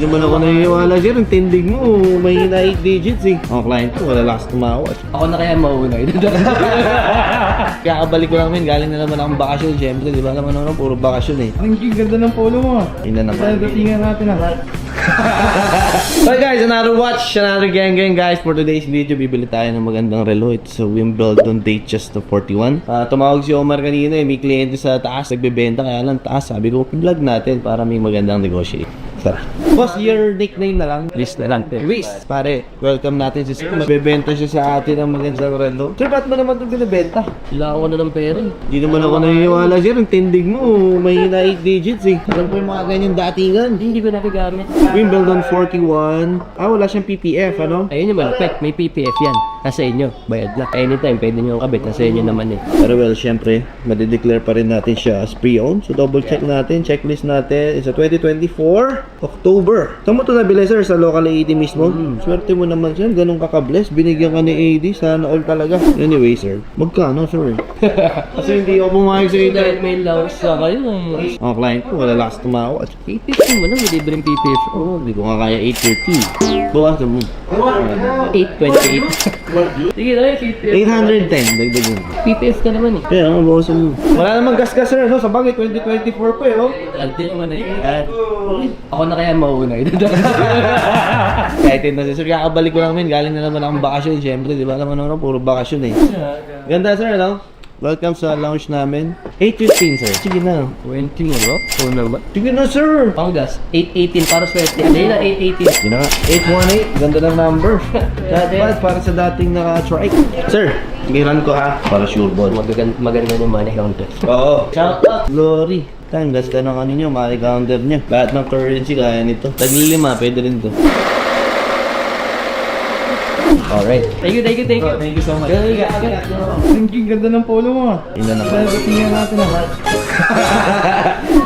Hindi naman ako naniniwala sir, ang tindig mo, mahina 8 digits eh. Ang client ko, wala lakas tumawa. Ako na kaya mauna. Kakabalik ko lang galing na naman akong bakasyon. Siyempre, di ba naman ako puro bakasyon eh. Ang ganda ng polo mo. Ina naman. Datingan natin So guys, another watch, another gang guys. For today's video, bibili tayo ng magandang relo. It's a Wimbledon Datejust to 41. Tumawag si Omar kanina eh, may kliyente sa taas, nagbebenta, kaya lang taas. Sabi ko, vlog natin para may magandang negosyo. Tara. Boss, your nickname na lang. List na lang. Luis, pare, welcome natin si Sir. Magbebenta siya sa atin ng magandang relo. Sir, ba't mo naman ito binibenta? Kailangan ko na ng pera. Hindi naman ako naniniwala sir, ang tindig mo, mahina 8 digits eh. Alam ko yung mga ganyan datingan. Hindi ko nagamit. Wimbledon 41. Wala siyang PPF, ano? Ayun yung malapit. May PPF yan. Nasa inyo. Bayad lang. Anytime, pwede nyo kabit. Nasa inyo naman eh. Pero well, syempre, madideclare pa rin natin siya as pre-owned. So double check natin, checklist natin. It's a 2024 October. Saan mo ito nabili sir? Sa local AD mismo? Swerte mo naman sir, ganun kakabless. Binigyan ka ni AD, sana all talaga. Anyway sir, magkano sir? Kasi hindi ako pumayag sa ito. Kahit may allowance sa kayo. Ang client ko, wala lakas tumawa. PPF mo na. May libreng PPF. Oo, hindi ko nga kaya 830. Bawasan mo. 828. Sige na yung PPF. 810, dagdagan. PPF ka naman eh. Kaya nga, bawasan mo. Wala namang gas-gas sir, no? Sa bagay, 2024 pa eh, oh. Altin naman eh. Ako na kaya mauna. Excited na sir, kakabalik ko lang galing na naman akong bakasyon. Siyempre, di ba naman ako puro bakasyon eh. Ganda sir, no? Welcome sa lounge namin. 8:15 sir. Sige na. 20 mo bro? Una ba? Sige na sir. Panggas. 818 para swerte. Hindi na 818. Sige na nga. 818. Ganda ng number. Dapat para sa dating naka-trike. Sir, giran ko ha. Para sure ball. Maganda yung money counter. Oo. Shout out. Glory. Tangas ka ng ano nyo, money counter nyo. Lahat ng currency kaya nito. Tag-5, pwede rin to. Alright. Thank you. Thank you so much. Ang ganda ng polo mo. Ina naman. Datingan natin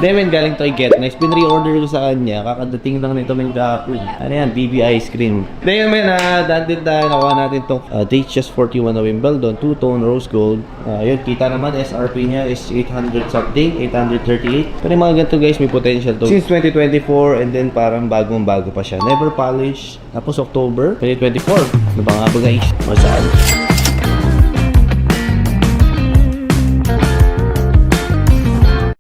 Demen, galing to Get Nice. Pin-reorder ko sa kanya. Kakadating lang nito may kahapon. Ano yan? BB Ice Cream. Demen, dati tayo nakuha natin to Datejust 41 na Wimbledon. 2-tone rose gold. Yun, kita naman SRP niya is 800 something. 838. Pero yung mga ganito guys, may potential to. Since 2024 and then parang bagong-bago pa siya. Never polished. Tapos October 2024. Ano ba nga ba guys? Masaan?